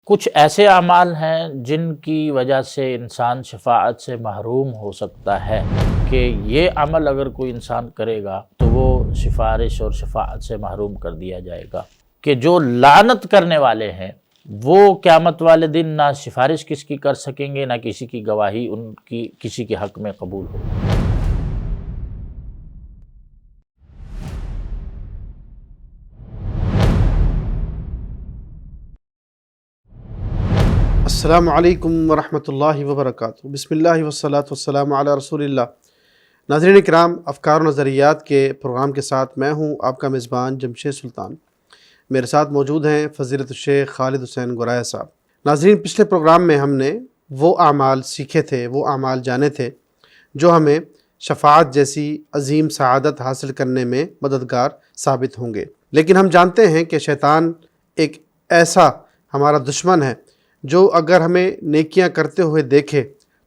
کچھ ایسے اعمال ہیں جن کی وجہ سے انسان شفاعت سے محروم ہو سکتا ہے کہ یہ عمل اگر کوئی انسان کرے گا تو وہ سفارش اور شفاعت سے محروم کر دیا جائے گا۔ کہ جو لعنت کرنے والے ہیں وہ قیامت والے دن نہ سفارش کس کی کر سکیں گے، نہ کسی کی گواہی ان کی کسی کے حق میں قبول ہوگی۔ السلام علیکم ورحمۃ اللہ وبرکاتہ۔ بسم اللہ والصلاۃ والسلام علی رسول اللہ۔ ناظرین اکرام، افکار و نظریات کے پروگرام کے ساتھ میں ہوں آپ کا میزبان جمشید سلطان۔ میرے ساتھ موجود ہیں فضیلت الشیخ خالد حسین گوریا صاحب۔ ناظرین، پچھلے پروگرام میں ہم نے وہ اعمال سیکھے تھے، وہ اعمال جانے تھے جو ہمیں شفاعت جیسی عظیم سعادت حاصل کرنے میں مددگار ثابت ہوں گے۔ لیکن ہم جانتے ہیں کہ شیطان ایک ایسا ہمارا دشمن ہے جو اگر ہمیں نیکیاں کرتے ہوئے دیکھے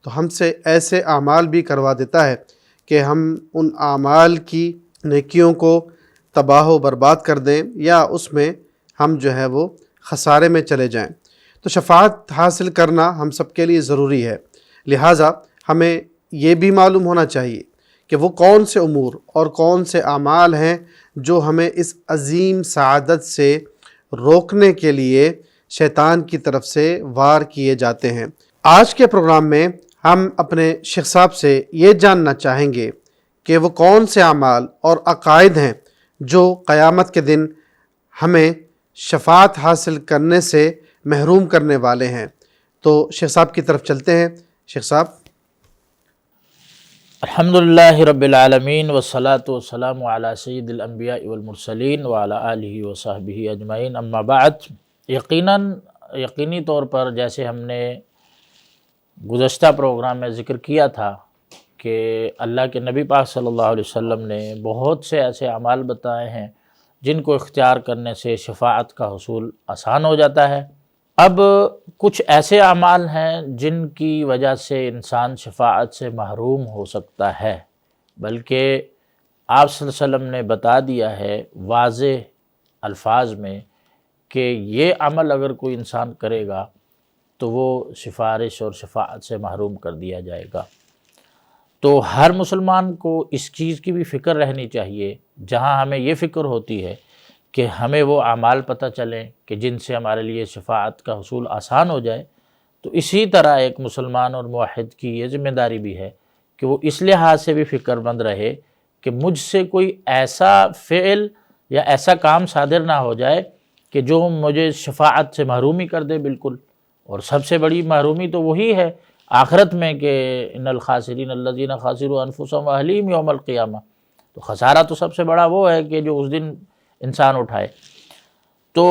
تو ہم سے ایسے اعمال بھی کروا دیتا ہے کہ ہم ان اعمال کی نیکیوں کو تباہ و برباد کر دیں یا اس میں ہم جو ہے وہ خسارے میں چلے جائیں۔ تو شفاعت حاصل کرنا ہم سب کے لیے ضروری ہے، لہٰذا ہمیں یہ بھی معلوم ہونا چاہیے کہ وہ کون سے امور اور کون سے اعمال ہیں جو ہمیں اس عظیم سعادت سے روکنے کے لیے شیطان کی طرف سے وار کیے جاتے ہیں۔ آج کے پروگرام میں ہم اپنے شیخ صاحب سے یہ جاننا چاہیں گے کہ وہ کون سے اعمال اور عقائد ہیں جو قیامت کے دن ہمیں شفاعت حاصل کرنے سے محروم کرنے والے ہیں۔ تو شیخ صاحب کی طرف چلتے ہیں۔ شیخ صاحب۔ الحمدللہ رب العالمین والصلاة والسلام علی سید الانبیاء والمرسلین وعلی آلہ وصحبہ اجمعین، اما بعد۔ یقینی طور پر جیسے ہم نے گزشتہ پروگرام میں ذکر کیا تھا کہ اللہ کے نبی پاک صلی اللہ علیہ وسلم نے بہت سے ایسے اعمال بتائے ہیں جن کو اختیار کرنے سے شفاعت کا حصول آسان ہو جاتا ہے۔ اب کچھ ایسے اعمال ہیں جن کی وجہ سے انسان شفاعت سے محروم ہو سکتا ہے، بلکہ آپ صلی اللہ علیہ وسلم نے بتا دیا ہے واضح الفاظ میں کہ یہ عمل اگر کوئی انسان کرے گا تو وہ سفارش اور شفاعت سے محروم کر دیا جائے گا۔ تو ہر مسلمان کو اس چیز کی بھی فکر رہنی چاہیے، جہاں ہمیں یہ فکر ہوتی ہے کہ ہمیں وہ اعمال پتہ چلیں کہ جن سے ہمارے لیے شفاعت کا حصول آسان ہو جائے، تو اسی طرح ایک مسلمان اور موحد کی یہ ذمہ داری بھی ہے کہ وہ اس لحاظ سے بھی فکر مند رہے کہ مجھ سے کوئی ایسا فعل یا ایسا کام صادر نہ ہو جائے کہ جو مجھے شفاعت سے محرومی کر دے بالکل۔ اور سب سے بڑی محرومی تو وہی ہے آخرت میں کہ ان الخاسرین الذین خسروا انفسهم واہلیہم یوم القیامہ۔ تو خسارہ تو سب سے بڑا وہ ہے کہ جو اس دن انسان اٹھائے۔ تو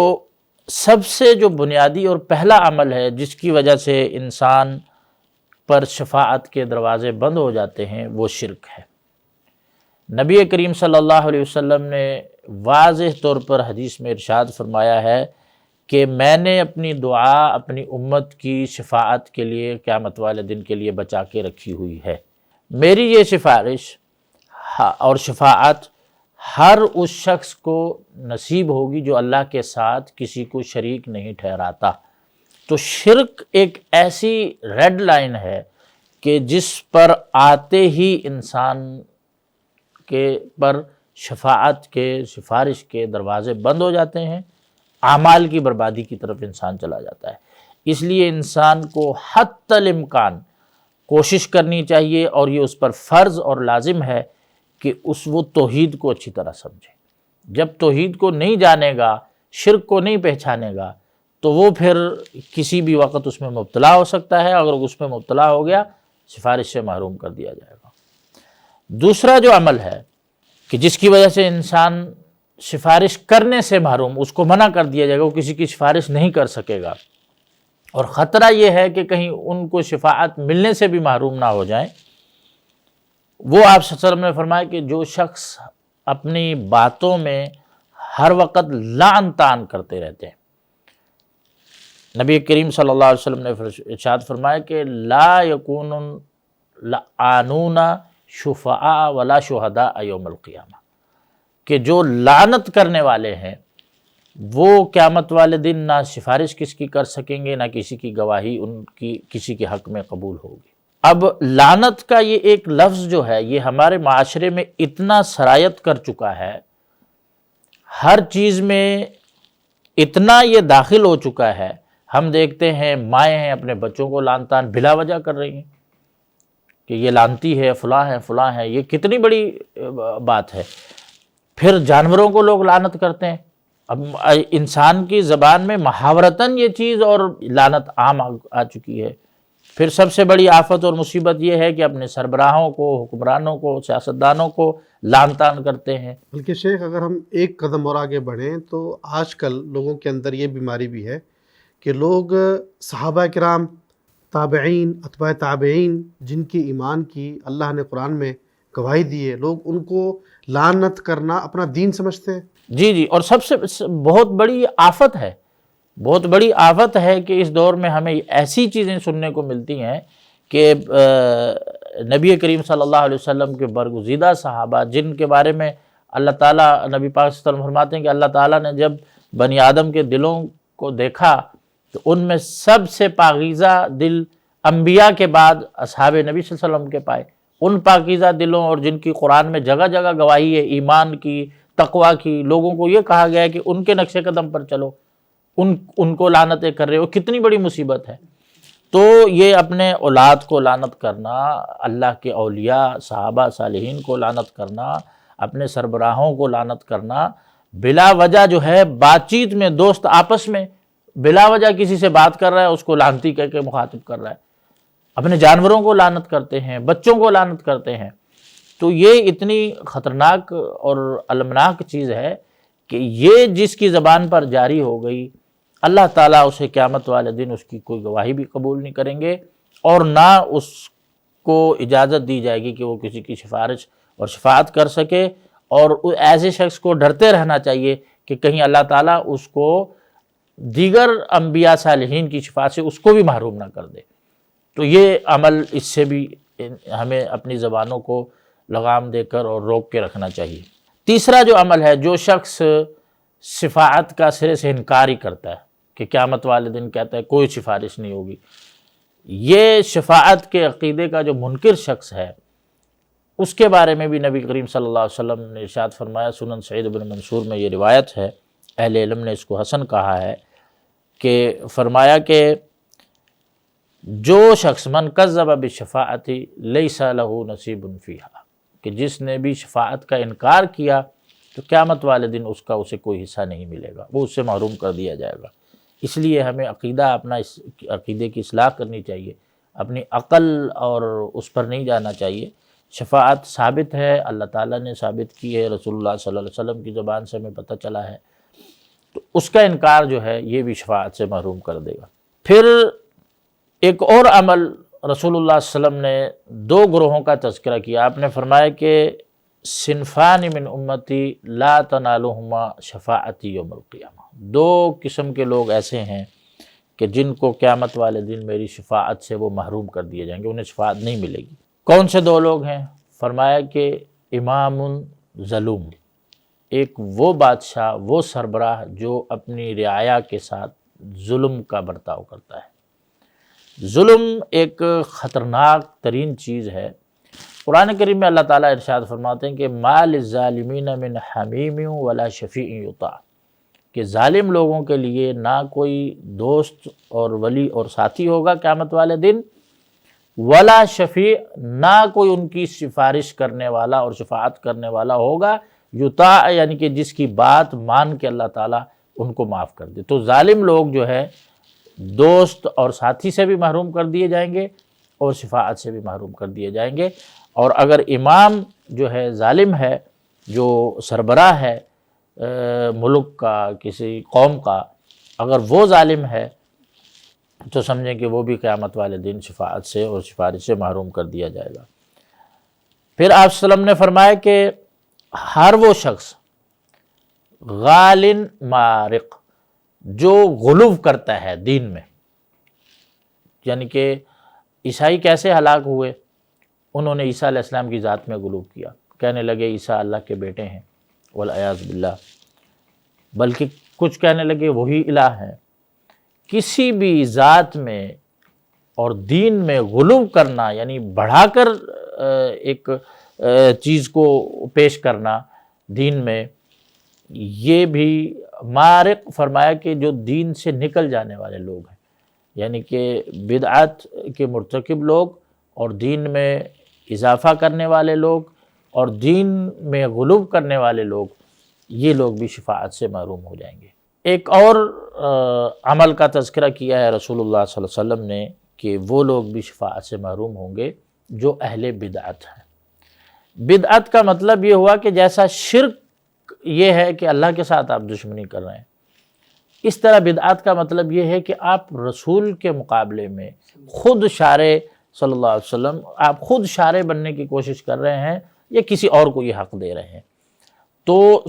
سب سے جو بنیادی اور پہلا عمل ہے جس کی وجہ سے انسان پر شفاعت کے دروازے بند ہو جاتے ہیں وہ شرک ہے۔ نبی کریم صلی اللہ علیہ وسلم نے واضح طور پر حدیث میں ارشاد فرمایا ہے کہ میں نے اپنی دعا اپنی امت کی شفاعت کے لیے قیامت والے دن کے لیے بچا کے رکھی ہوئی ہے۔ میری یہ سفارش اور شفاعت ہر اس شخص کو نصیب ہوگی جو اللہ کے ساتھ کسی کو شریک نہیں ٹھہراتا۔ تو شرک ایک ایسی ریڈ لائن ہے کہ جس پر آتے ہی انسان کے پر شفاعت کے سفارش کے دروازے بند ہو جاتے ہیں، اعمال کی بربادی کی طرف انسان چلا جاتا ہے۔ اس لیے انسان کو حتی الامکان کوشش کرنی چاہیے، اور یہ اس پر فرض اور لازم ہے کہ وہ توحید کو اچھی طرح سمجھے۔ جب توحید کو نہیں جانے گا، شرک کو نہیں پہچانے گا، تو وہ پھر کسی بھی وقت اس میں مبتلا ہو سکتا ہے۔ اگر اس میں مبتلا ہو گیا، سفارش سے محروم کر دیا جائے گا۔ دوسرا جو عمل ہے کہ جس کی وجہ سے انسان سفارش کرنے سے محروم، اس کو منع کر دیا جائے گا، وہ کسی کی سفارش نہیں کر سکے گا، اور خطرہ یہ ہے کہ کہیں ان کو شفاعت ملنے سے بھی محروم نہ ہو جائیں، وہ آپ صلی اللہ علیہ وسلم نے فرمایا کہ جو شخص اپنی باتوں میں ہر وقت لعن طعن کرتے رہتے ہیں۔ نبی کریم صلی اللہ علیہ وسلم نے ارشاد فرمایا کہ لا یکون لعانون شفعاء ولا شہداء یوم القیامہ، کہ جو لعنت کرنے والے ہیں وہ قیامت والے دن نہ سفارش کس کی کر سکیں گے، نہ کسی کی گواہی ان کی کسی کے حق میں قبول ہوگی۔ اب لعنت کا یہ ایک لفظ جو ہے یہ ہمارے معاشرے میں اتنا سرایت کر چکا ہے، ہر چیز میں اتنا یہ داخل ہو چکا ہے، ہم دیکھتے ہیں مائیں ہیں اپنے بچوں کو لعن طعن بلا وجہ کر رہی ہیں کہ یہ لعنتی ہے، فلاں ہے، یہ کتنی بڑی بات ہے۔ پھر جانوروں کو لوگ لعنت کرتے ہیں۔ اب انسان کی زبان میں محاورتاً یہ چیز اور لعنت عام آ چکی ہے۔ پھر سب سے بڑی آفت اور مصیبت یہ ہے کہ اپنے سربراہوں کو، حکمرانوں کو، سیاستدانوں کو لعن طعن کرتے ہیں۔ بلکہ شیخ اگر ہم ایک قدم اور آگے بڑھیں تو آج کل لوگوں کے اندر یہ بیماری بھی ہے کہ لوگ صحابہ کرام، تابعین، اتباع تابعین، جن کی ایمان کی اللہ نے قرآن میں گواہی دی ہے، لوگ ان کو لعنت کرنا اپنا دین سمجھتے ہیں۔ جی، اور سب سے بہت بڑی آفت ہے، بہت بڑی آفت ہے کہ اس دور میں ہمیں ایسی چیزیں سننے کو ملتی ہیں کہ نبی کریم صلی اللہ علیہ وسلم کے برگزیدہ صحابہ، جن کے بارے میں اللہ تعالیٰ، نبی پاک صلی اللہ علیہ وسلم فرماتے ہیں کہ اللہ تعالیٰ نے جب بنی آدم کے دلوں کو دیکھا تو ان میں سب سے پاکیزہ دل انبیاء کے بعد اصحاب نبی صلی اللہ علیہ وسلم کے پائے۔ ان پاکیزہ دلوں اور جن کی قرآن میں جگہ جگہ گواہی ہے ایمان کی، تقوی کی، لوگوں کو یہ کہا گیا ہے کہ ان کے نقش قدم پر چلو، ان کو لعنتیں کر رہے ہو، کتنی بڑی مصیبت ہے۔ تو یہ اپنے اولاد کو لعنت کرنا، اللہ کے اولیاء، صحابہ، صالحین کو لعنت کرنا، اپنے سربراہوں کو لعنت کرنا، بلا وجہ جو ہے بات چیت میں، دوست آپس میں بلا وجہ کسی سے بات کر رہا ہے، اس کو لعنتی کہہ کے مخاطب کر رہا ہے، اپنے جانوروں کو لعنت کرتے ہیں، بچوں کو لعنت کرتے ہیں۔ تو یہ اتنی خطرناک اور المناک چیز ہے کہ یہ جس کی زبان پر جاری ہو گئی، اللہ تعالیٰ اسے قیامت والے دن اس کی کوئی گواہی بھی قبول نہیں کریں گے، اور نہ اس کو اجازت دی جائے گی کہ وہ کسی کی سفارش اور شفاعت کر سکے۔ اور ایسے شخص کو ڈرتے رہنا چاہیے کہ کہیں اللہ تعالیٰ اس کو دیگر انبیاء صالحین کی شفاعت سے اس کو بھی محروم نہ کر دے۔ تو یہ عمل، اس سے بھی ہمیں اپنی زبانوں کو لگام دے کر اور روک کے رکھنا چاہیے۔ تیسرا جو عمل ہے، جو شخص شفاعت کا سرے سے انکار ہی کرتا ہے کہ قیامت والے دن کہتا ہے کوئی سفارش نہیں ہوگی، یہ شفاعت کے عقیدے کا جو منکر شخص ہے، اس کے بارے میں بھی نبی کریم صلی اللہ علیہ وسلم نے ارشاد فرمایا، سنن سعید بن منصور میں یہ روایت ہے، اہل علم نے اس کو حسن کہا ہے، کہ فرمایا کہ جو شخص من کذب بالشفاعت لیس لہ نصیب فیہا، کہ جس نے بھی شفاعت کا انکار کیا تو قیامت والے دن اسے کوئی حصہ نہیں ملے گا، وہ اس سے محروم کر دیا جائے گا۔ اس لیے ہمیں اپنا عقیدے کی اصلاح کرنی چاہیے، اپنی عقل اور اس پر نہیں جانا چاہیے۔ شفاعت ثابت ہے، اللہ تعالیٰ نے ثابت کی ہے، رسول اللہ صلی اللہ علیہ وسلم کی زبان سے ہمیں پتہ چلا ہے، تو اس کا انکار جو ہے یہ بھی شفاعت سے محروم کر دے گا۔ پھر ایک اور عمل رسول اللہ صلی اللہ علیہ وسلم نے دو گروہوں کا تذکرہ کیا۔ آپ نے فرمایا کہ صنفان من امتی لا تنالہما شفاعتی یوم القیامہ، دو قسم کے لوگ ایسے ہیں کہ جن کو قیامت والے دن میری شفاعت سے وہ محروم کر دیے جائیں گے، انہیں شفاعت نہیں ملے گی۔ کون سے دو لوگ ہیں؟ فرمایا کہ امام ظلوم، ایک وہ بادشاہ، وہ سربراہ جو اپنی رعایا کے ساتھ ظلم کا برتاؤ کرتا ہے۔ ظلم ایک خطرناک ترین چیز ہے۔ قرآن کریم میں اللہ تعالیٰ ارشاد فرماتے ہیں کہ ما للظالمین من حمیم ولا شفیع یطاع، کہ ظالم لوگوں کے لیے نہ کوئی دوست اور ولی اور ساتھی ہوگا قیامت والے دن، ولا شفیع، نہ کوئی ان کی سفارش کرنے والا اور شفاعت کرنے والا ہوگا، یطاع یعنی کہ جس کی بات مان کے اللہ تعالیٰ ان کو معاف کر دے۔ تو ظالم لوگ جو ہے دوست اور ساتھی سے بھی محروم کر دیے جائیں گے اور شفاعت سے بھی محروم کر دیے جائیں گے۔ اور اگر امام جو ہے ظالم ہے، جو سربراہ ہے ملک کا، کسی قوم کا، اگر وہ ظالم ہے تو سمجھیں کہ وہ بھی قیامت والے دن شفاعت سے اور سفارش سے محروم کر دیا جائے گا۔ پھر آپ صلی اللہ علیہ وسلم نے فرمایا کہ ہر وہ شخص غالن مارق، جو غلو کرتا ہے دین میں، یعنی کہ عیسائی کیسے ہلاک ہوئے؟ انہوں نے عیسیٰ علیہ السلام کی ذات میں غلو کیا، کہنے لگے عیسیٰ اللہ کے بیٹے ہیں، والعیاذ باللہ۔ بلکہ کچھ کہنے لگے وہی الہ ہیں۔ کسی بھی ذات میں اور دین میں غلو کرنا یعنی بڑھا کر ایک چیز کو پیش کرنا دین میں، یہ بھی مارق فرمایا کہ جو دین سے نکل جانے والے لوگ ہیں، یعنی کہ بدعت کے مرتکب لوگ اور دین میں اضافہ کرنے والے لوگ اور دین میں غلو کرنے والے لوگ، یہ لوگ بھی شفاعت سے محروم ہو جائیں گے۔ ایک اور عمل کا تذکرہ کیا ہے رسول اللہ صلی اللہ علیہ وسلم نے کہ وہ لوگ بھی شفاعت سے محروم ہوں گے جو اہل بدعت ہیں۔ بدعت کا مطلب یہ ہوا کہ جیسا شرک یہ ہے کہ اللہ کے ساتھ آپ دشمنی کر رہے ہیں، اس طرح بدعت کا مطلب یہ ہے کہ آپ رسول کے مقابلے میں خود شارع صلی اللہ علیہ وسلم، آپ خود شارع بننے کی کوشش کر رہے ہیں یا کسی اور کو یہ حق دے رہے ہیں۔ تو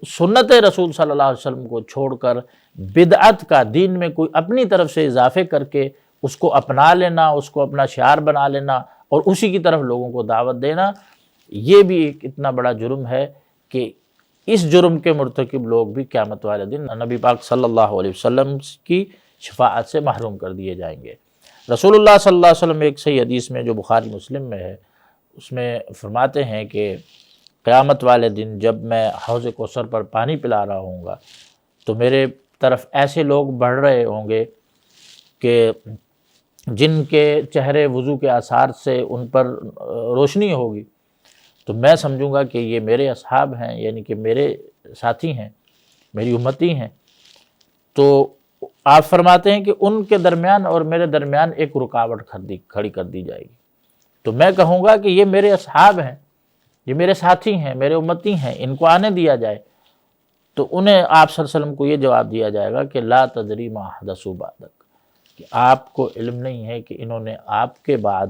سنت رسول صلی اللہ علیہ وسلم کو چھوڑ کر بدعت کا دین میں کوئی اپنی طرف سے اضافے کر کے اس کو اپنا لینا، اس کو اپنا شعار بنا لینا اور اسی کی طرف لوگوں کو دعوت دینا، یہ بھی ایک اتنا بڑا جرم ہے کہ اس جرم کے مرتکب لوگ بھی قیامت والے دن نبی پاک صلی اللہ علیہ وسلم کی شفاعت سے محروم کر دیے جائیں گے۔ رسول اللہ صلی اللہ علیہ وسلم ایک صحیح حدیث میں جو بخاری مسلم میں ہے، اس میں فرماتے ہیں کہ قیامت والے دن جب میں حوض کوثر پر پانی پلا رہا ہوں گا تو میرے طرف ایسے لوگ بڑھ رہے ہوں گے کہ جن کے چہرے وضو کے آثار سے ان پر روشنی ہوگی، تو میں سمجھوں گا کہ یہ میرے اصحاب ہیں، یعنی کہ میرے ساتھی ہیں، میری امتی ہیں۔ تو آپ فرماتے ہیں کہ ان کے درمیان اور میرے درمیان ایک رکاوٹ کھڑی کر دی جائے گی، تو میں کہوں گا کہ یہ میرے اصحاب ہیں، یہ میرے ساتھی ہیں، میرے امتی ہیں، ان کو آنے دیا جائے۔ تو انہیں آپ صلی اللہ علیہ وسلم کو یہ جواب دیا جائے گا کہ لا تدری ما احدثوا بعدک، کہ آپ کو علم نہیں ہے کہ انہوں نے آپ کے بعد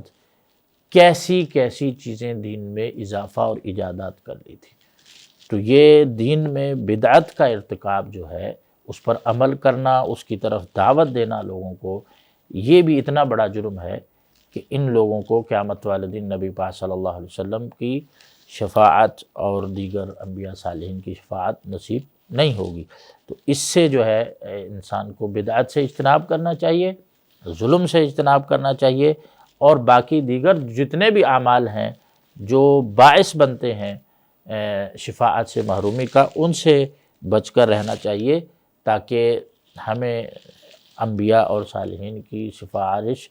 کیسی کیسی چیزیں دین میں اضافہ اور ایجادات کر لی تھی۔ تو یہ دین میں بدعت کا ارتکاب جو ہے، اس پر عمل کرنا، اس کی طرف دعوت دینا لوگوں کو، یہ بھی اتنا بڑا جرم ہے کہ ان لوگوں کو قیامت والے دن نبی پاک صلی اللہ علیہ وسلم کی شفاعت اور دیگر انبیاء صالحین کی شفاعت نصیب نہیں ہوگی۔ تو اس سے جو ہے انسان کو بدعت سے اجتناب کرنا چاہیے، ظلم سے اجتناب کرنا چاہیے، اور باقی دیگر جتنے بھی اعمال ہیں جو باعث بنتے ہیں شفاعت سے محرومی کا، ان سے بچ کر رہنا چاہیے تاکہ ہمیں انبیاء اور صالحین کی سفارش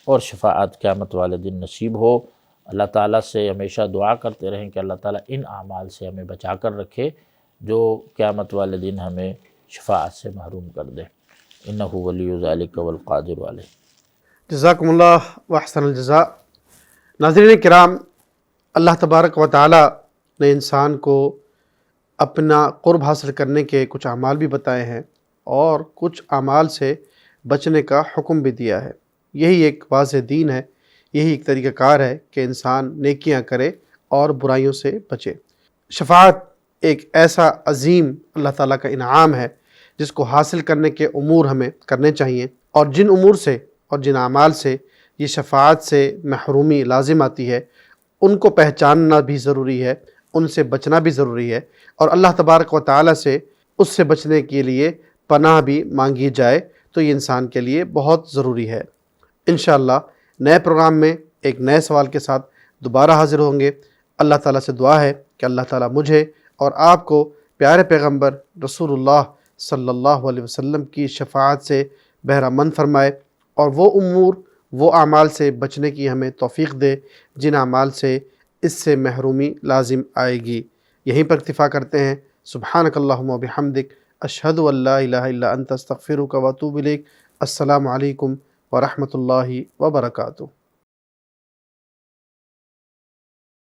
اور شفاعت قیامت والے دن نصیب ہو۔ اللہ تعالیٰ سے ہمیشہ دعا کرتے رہیں کہ اللہ تعالیٰ ان اعمال سے ہمیں بچا کر رکھے جو قیامت والے دن ہمیں شفاعت سے محروم کر دے۔ انہ ولی ذلک والقادر علیہ۔ جزاکم اللہ واحسن الجزاء۔ ناظرین کرام، اللہ تبارک و تعالی نے انسان کو اپنا قرب حاصل کرنے کے کچھ اعمال بھی بتائے ہیں اور کچھ اعمال سے بچنے کا حکم بھی دیا ہے۔ یہی ایک واضح دین ہے، یہی ایک طریقہ کار ہے کہ انسان نیکیاں کرے اور برائیوں سے بچے۔ شفاعت ایک ایسا عظیم اللہ تعالیٰ کا انعام ہے جس کو حاصل کرنے کے امور ہمیں کرنے چاہیے، اور جن امور سے اور جن اعمال سے یہ شفاعت سے محرومی لازم آتی ہے ان کو پہچاننا بھی ضروری ہے، ان سے بچنا بھی ضروری ہے، اور اللہ تبارک و تعالیٰ سے اس سے بچنے کے لیے پناہ بھی مانگی جائے تو یہ انسان کے لیے بہت ضروری ہے۔ انشاءاللہ نئے پروگرام میں ایک نئے سوال کے ساتھ دوبارہ حاضر ہوں گے۔ اللہ تعالیٰ سے دعا ہے کہ اللہ تعالیٰ مجھے اور آپ کو پیارے پیغمبر رسول اللہ صلی اللہ علیہ وسلم کی شفاعت سے بہرہ مند فرمائے، اور وہ امور، وہ اعمال سے بچنے کی ہمیں توفیق دے جن اعمال سے اس سے محرومی لازم آئے گی۔ یہیں پر اکتفا کرتے ہیں۔ سبحانک اللہم و بحمدک، اشہد ان لا الہ الا انت، استغفرک و اتوب الیک۔ السلام علیکم ورحمۃ اللہ وبرکاتہ۔